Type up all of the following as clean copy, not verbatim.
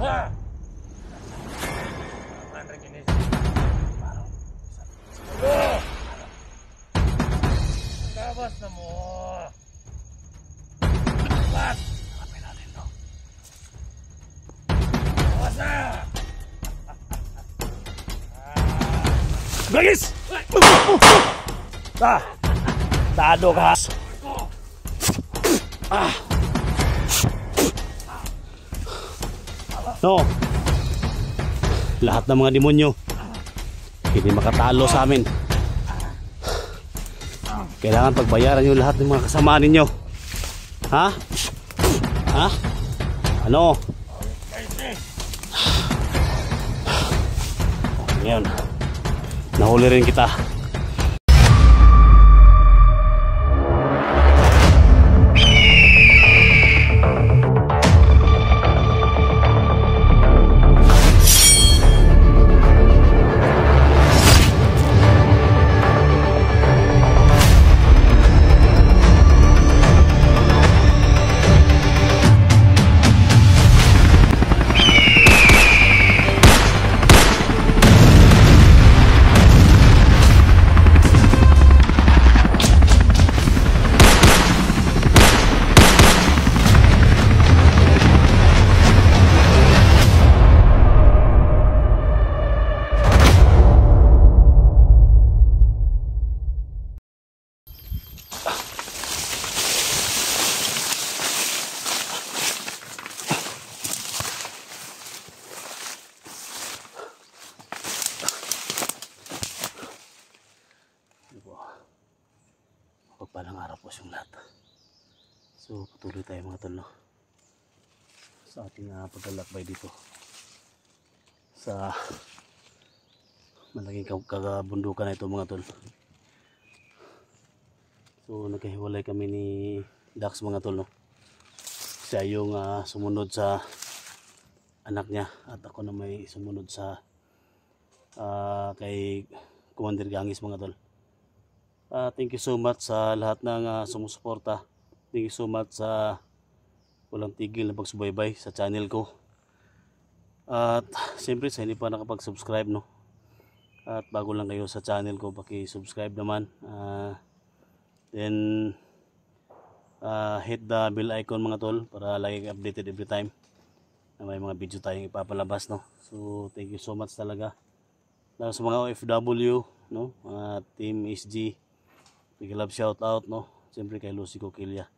Labas na mo. Labas. Lapin natin to. Labas na. Gagis! Tado ka. No. Lahat ng mga demonyo hindi makatalo sa amin. Kailangan pagbayaran nyo lahat ng mga kasamaan ninyo. Ha? Ha? Ano? Ngayon, nahuli rin kita. Pagpalang araw po yung lahat. So patuloy tayo mga tol, no? Sa ating paglalakbay dito sa malaking kabundukan na ito mga tol. So nagkahiwalay kami ni Dax mga tol, no? Siya yung sumunod sa anak niya at ako na may sumunod sa kay Commander Gangis mga tol. Thank you so much sa lahat ng sumusuporta. Thank you so much sa walang tigil na pagsubaybay sa channel ko. At siyempre sa hindi pa nakapag-subscribe, no? At bago lang kayo sa channel ko, paki-subscribe naman. Then hit the bell icon mga tol para lagi updated every time na may mga video tayong ipapalabas, no? So thank you so much talaga. Lalo sa mga OFW, no? Team SG, big love shout out, no? Siyempre kay Lucy Coquilla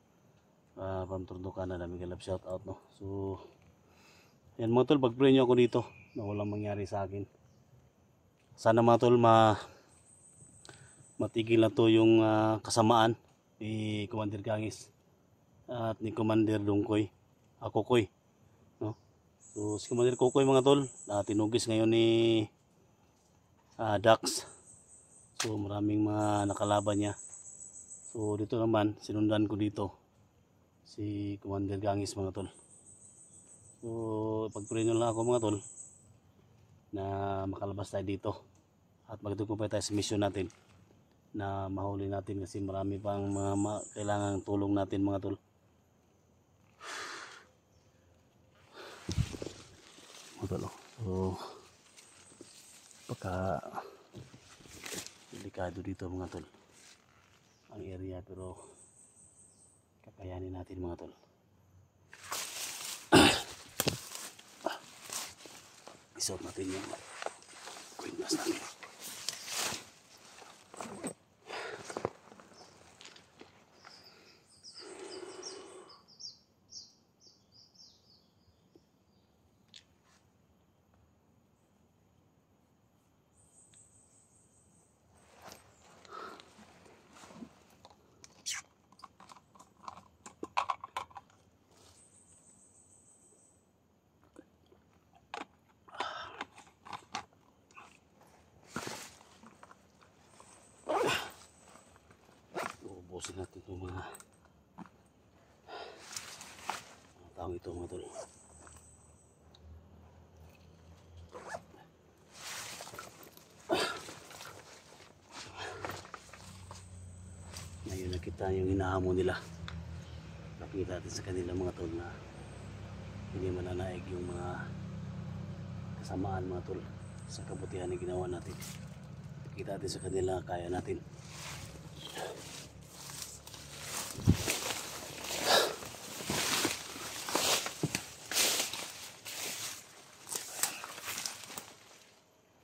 from Toronto, Canada, big love shout out, no? So yan mga tol, pag-pray nyo ako dito na walang mangyari sa akin. Sana mga tol matigil na to yung kasamaan ni Commander Gangis at ni Commander Dungkoy, Kokoy, no? So si Commander Kokoy mga tol tinugis ngayon ni Dax. So maraming mga nakalaban niya. So dito naman sinundan ko dito si Commander Gangis mga tol. So pag-pray nyo lang ako mga tol na makalabas tayo dito at magtugtog tayo sa mission natin na mahuli natin kasi marami pang mga kailangang tulong natin mga tol. Mga tol, so pagka delikado dito mga tol ang area, pero kakayanin natin mga tol. Isuot natin yung windows natin. Ubusin natin itong mga taong ito mga tol. Ngayon nakita yung hinahamon nila. Nakita natin sa kanila mga tol na hindi mananaig yung mga kasamaan mga tol sa kabutihan na ginawa natin. Kita natin sa kanila kaya natin.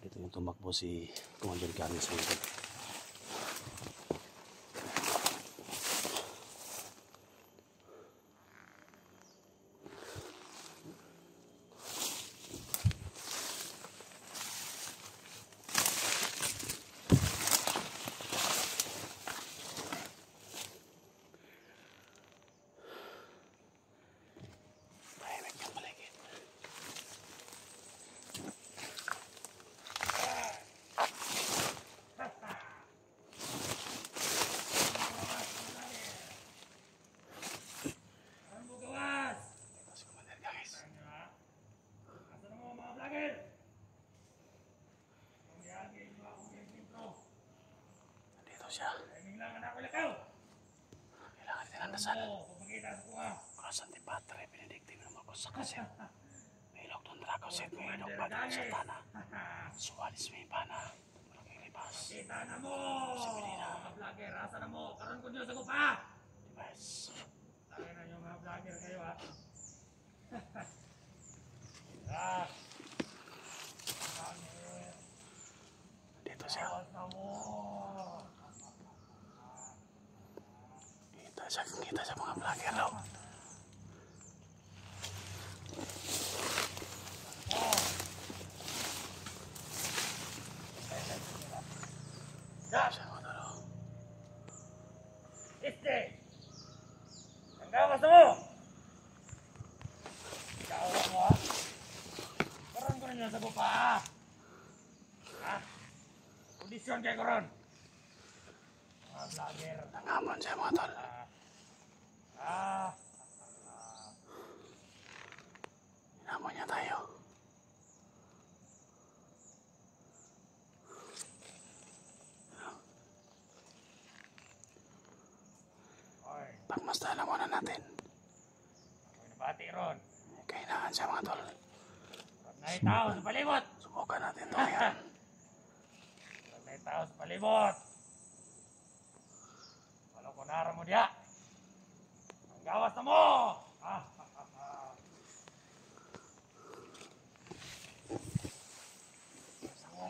Dito yung tumakbo si Commander Ganes mga tol. Siya. Kailangan din ang dasal. Kurasan di patre, pinidiktim naman ko sa kasir. May ilog doon drago set, may ilog pa doon sa tana. Suwalis may pana. Malaking lipas. Kita na mo! Mga vlogger, asa na mo? Karoon ko nyo sa gupa! Dibas. Lagi na yung mga vlogger kayo ha. Dito siya. Kita sa mga vlogger daw. Siya mga talo. Ang gawas mo! Gawas mo ha? Karoon ko ninyo sa gupa ha? Ha? Kondisyon kayo karoon. Mga vlogger. Nangamon siya mga tol. Hinamon niya tayo. Pagmasdalan muna natin. Ako'y nabati ron. Kahinaan siya mga tol. May tao sa palibot. Subukan natin ito yan. May tao sa palibot. Walang kunara mo diya. Ang gawas na mo!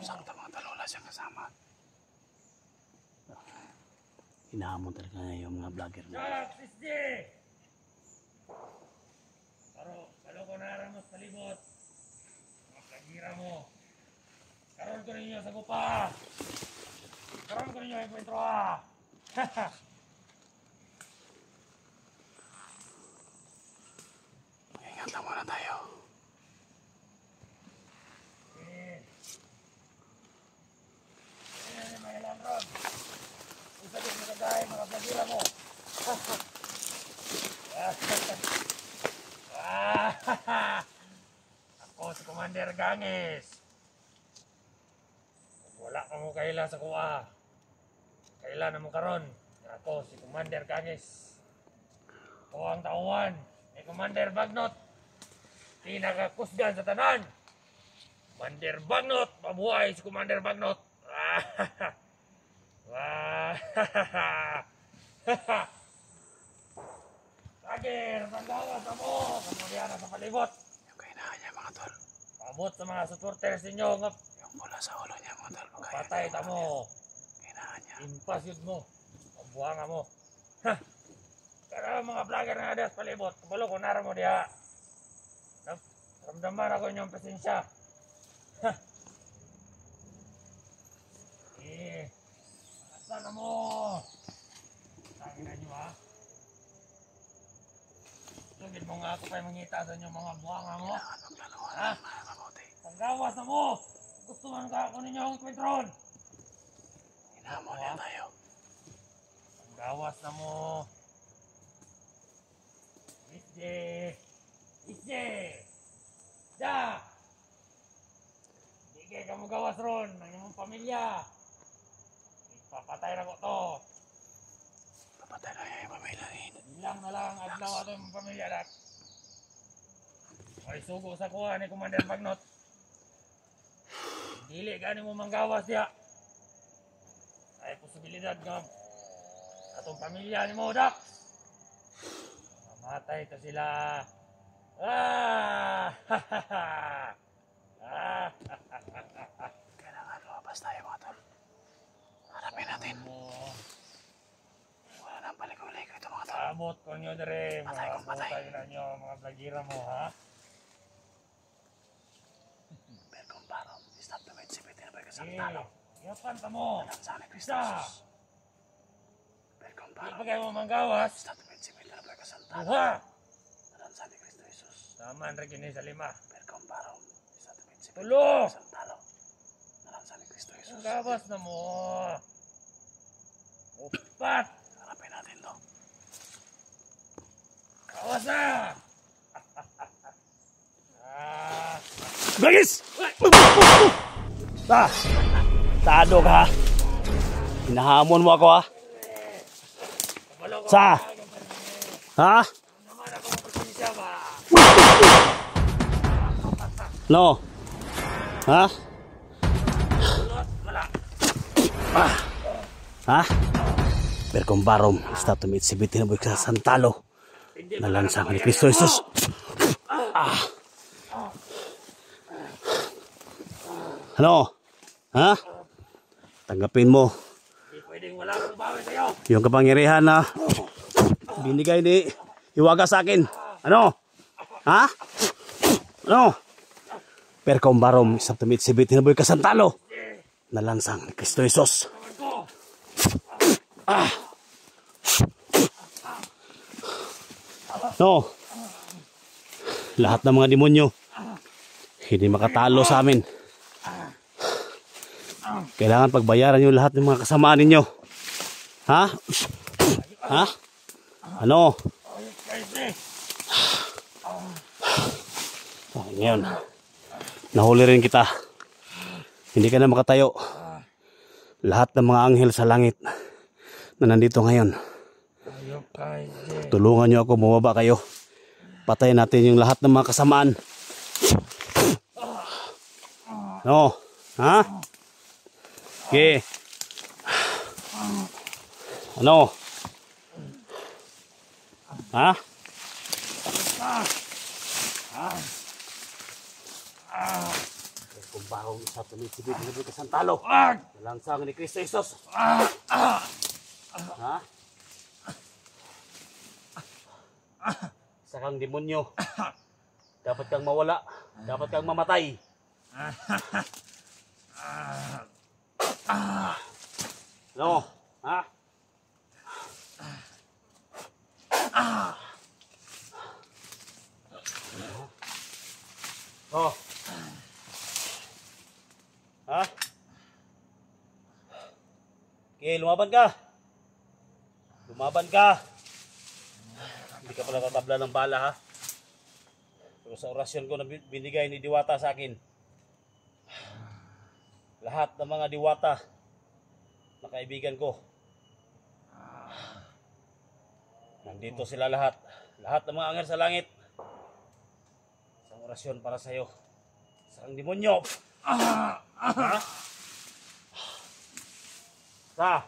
Sakta mga tol, wala siyang kasama. Hinahamon talaga niya yung mga vlogger na. Jack, SJ! Kalo kunara mo sa palibot. Mga plagira mo. Karoon ko ninyo sa gupa. Karoon ko ninyo yung kwentro ha. Ingat lang muna tayo. May alam ron. Isa din mo kagaya mga plagira mo. Ako si Commander Ganes. Wala ka mo kaila sa kuha. Kaila na mo karon. Ako si Commander Ganes. Ako ang tauhan ni Commander Bagnot. Pinakakusgan sa tanan. Commander Bagnot. Mabuhay si Commander Bagnot. Lager, paggawas na mo. Kamulian na sa palibot. Yung kahinaan niya mga tol. Pabot sa mga supporters ninyo. Yung pula sa ulo niya mga tol. Patay ta mo. Kahinaan niya. Impas yun mo. Pambuhanga mo. Pero mga vlogger na ada sa palibot. Kabalo ko nara mo diha. Ramdaman ako inyong presensya. Asa na mo? Sabi na nyo ha? Sugid mo nga ako kayo mangita sa inyo mga buhanga mo. Kailangan maglalawan Ha? ng mga mabuti. Panggawas na mo! Gusto man ka ako ninyo ang kwentron! Hinamon niya tayo. Panggawas na mo! Isje! Isje! Da! Hindi kayo ka magawas ron ng iyong pamilya. Ipapatay na ko to. Papatay na niya yung pamilya ni. Ilang na lang ang adlaw ato yung pamilya dak. May sugo sa kuha ni Commander Bagnot. dili gani mo manggawas diya. Ay posibilidad nga atong pamilya ni mo, Dax. Mamatay to sila. Ah! Kailangan lumabas tayo mga tol. Harapin natin. Wala nang balik-uliko ito mga tol. Abot ko nyo dere. Patay kung patay. Patay na nyo, mga blagira mo, ha? Berkong Barom, stop the wait, sipit na ba kasantalo? Yapan ka mo. Nalansan ni Kristo Isa. Jesus. Berkong Di Barom, pa kayo mo manggawas. stop the wait, sipit na ba kasantalo? Duha. Nalansan ni Kristo Jesus. Taman rin kini sa 5. Berkong Barom, stop the wait, sipit na Tulo. ba kasantalo? Nalansan ni Kristo Jesus. Manggawas na mo. 4. Harapin natin to. Gawas na. Ah. Bagis! Tado ka. Hinahamon mo ako ha. Kabalo ko. Sa? Ha? Naman ako magpasensya ba? No? Ha? Tulot. Wala. Ha? Berkong Barom, stop to meet si Bitin na sa Santalo. Nalansang ni Kristo Jesus. Ano? Ha? Tanggapin mo Hindi pwedeng wala akong bawi sa'yo. yung kapangyarihan na binigay ni Iwaga sa akin. Ano? Ha? Ano? Berkong Barom, stop to meet si Bitin na Santalo. Nalansang ni Kristo Jesus. No. Lahat ng mga demonyo hindi makatalo sa amin. Kailangan pagbayaran yung lahat ng mga kasamaan ninyo. Ha? Ha? Ano? Ngayon, nahuli rin kita. Hindi ka na makatayo. Lahat ng mga anghel sa langit na nandito ngayon, Ayok kay Jay. tulungan nyo ako, bumaba kayo. Patayin natin yung lahat ng mga kasamaan. No? Ha? Okay. Ano? Ha? Kung bahong isa tumisibig ka Santalo. Nalangsang ni Kristo Jesus. Ha? Isa kang demonyo. Dapat kang mawala. Dapat kang mamatay. No? Ha? Oh. Ha? Okay, lumaban ka. Lumaban ka. Hindi ka pala tatabla ng bala ha. Pero sa orasyon ko na binigay ni Diwata sa akin, lahat ng mga diwata na kaibigan ko, nandito sila lahat. Lahat ng mga anghel sa langit. Isang orasyon para sa iyo. Isang demonyo. Ha? Sa?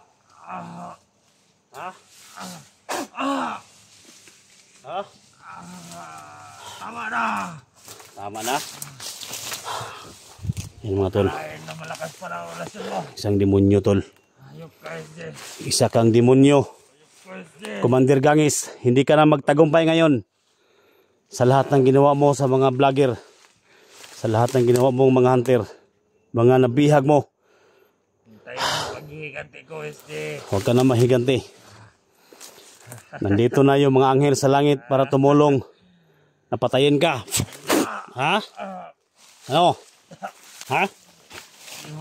Ha? Ha? Tama na. Tama na. Yan mga tol. Ay, na malakas para orasyon mo. Isang demonyo tol. Ayok kay Jay. Isa kang demonyo. Kay Jay. Commander Gangis, hindi ka na magtagumpay ngayon. Sa lahat ng ginawa mo sa mga vlogger. Sa lahat ng ginawa mong mga hunter. Mga nabihag mo. Hintayin mo paghihiganti ko, SD. Huwag ka na mahiganti. Nandito na yung mga anghel sa langit para tumulong. Napatayin ka. Ha? Ano? Ha?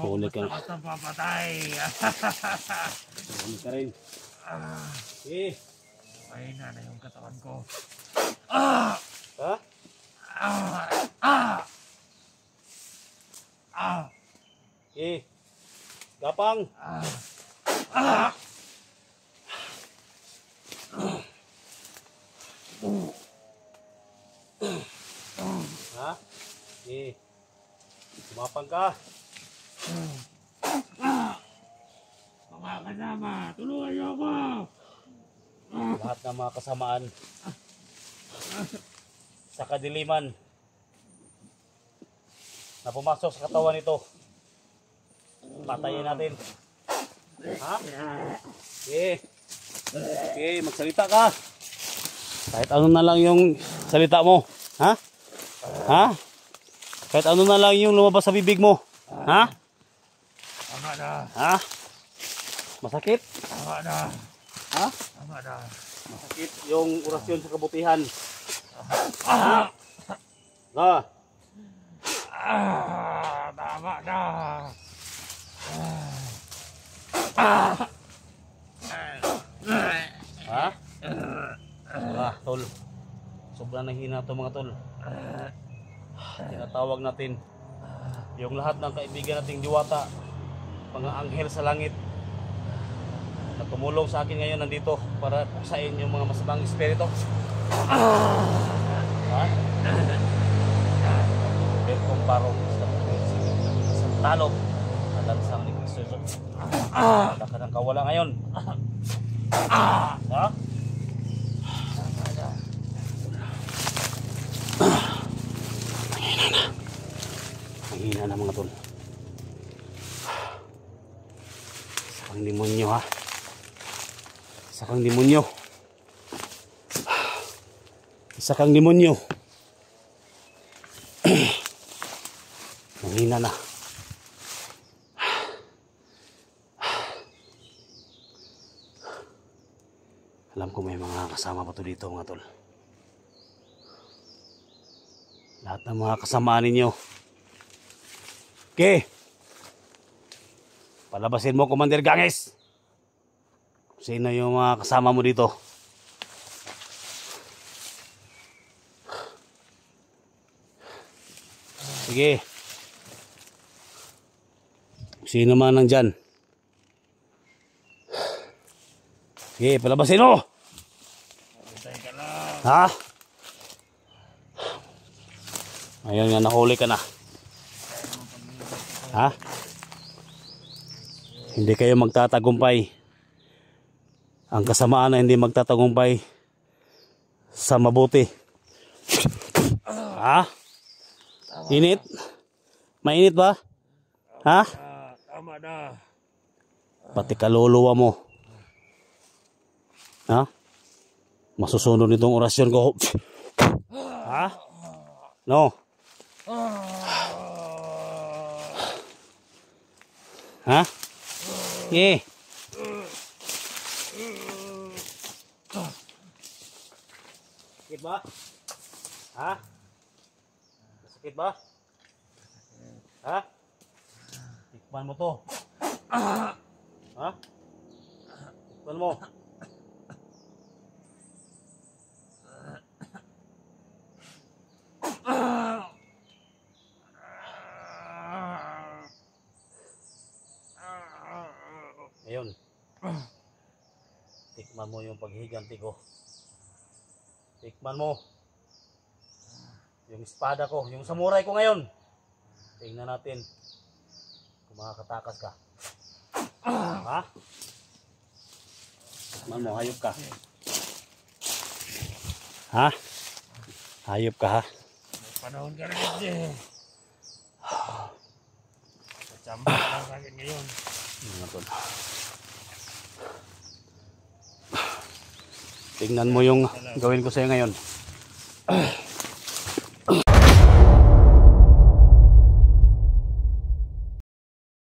Huli ka. Basta papatay. Huli ka rin. Eh. Mahina na yung katawan ko. Ha? Eh. Gapang. Ha? Eh. Sumapang ka. Mga kasama, tulungan niyo ako! Lahat ng mga kasamaan sa kadiliman na pumasok sa katawan nito, patayin natin. Ha? Okay. Okay, magsalita ka. Kahit ano na lang yung salita mo. Ha? Ha? Kahit ano na lang yung lumabas sa bibig mo. Ha? Tama na. Ha? Masakit? Tama na. Ha? Tama na. Masakit yung orasyon sa kabutihan. Ha? Ha? Tama na. Ha? Wala, tol. Sobrang nahihina to mga tol. Tinatawag natin yung lahat ng kaibigan nating diwata, mga anghel sa langit na tumulong sa akin ngayon nandito para puksain yung mga masamang espiritu. Ha? Berkong parong sa talog na lansang ni Kristo Jesus. Wala ka ng kawala ngayon. Ha? Mahina na mga tol. Isa kang demonyo ha. Isa kang demonyo. Isa kang demonyo. Mahina na. Alam ko may mga kasama pa to dito mga tol. Lahat ng mga kasamaan ninyo. Okay. Palabasin mo, Commander Ganges. Sino yung mga kasama mo dito? Sige. Sino man nandyan? Sige, palabasin mo. Ha? Ayun nga, nahuli ka na. Ha? Hindi kayo magtatagumpay. Ang kasamaan na hindi magtatagumpay sa mabuti. Ha? Init? Mainit ba? Ha? Tama na. Pati kaluluwa mo. Ha? Masusunod nitong orasyon ko. Ha? No? Ha? Yeah. Sakit ba? Ha? Sakit ba? Ha? Tikman mo to. Ha? Tikman mo. Ayun. Tikman mo yung paghiganti ko. Tikman mo. Yung espada ko, yung samurai ko ngayon. Tingnan natin kung makakatakas ka. Ha? Tikman mo, hayop ka. Ha? Hayop ka ha? May panahon ka rin eh. Sachamba ka lang sa akin ngayon. Tingnan mo yung gawin ko sa'yo ngayon.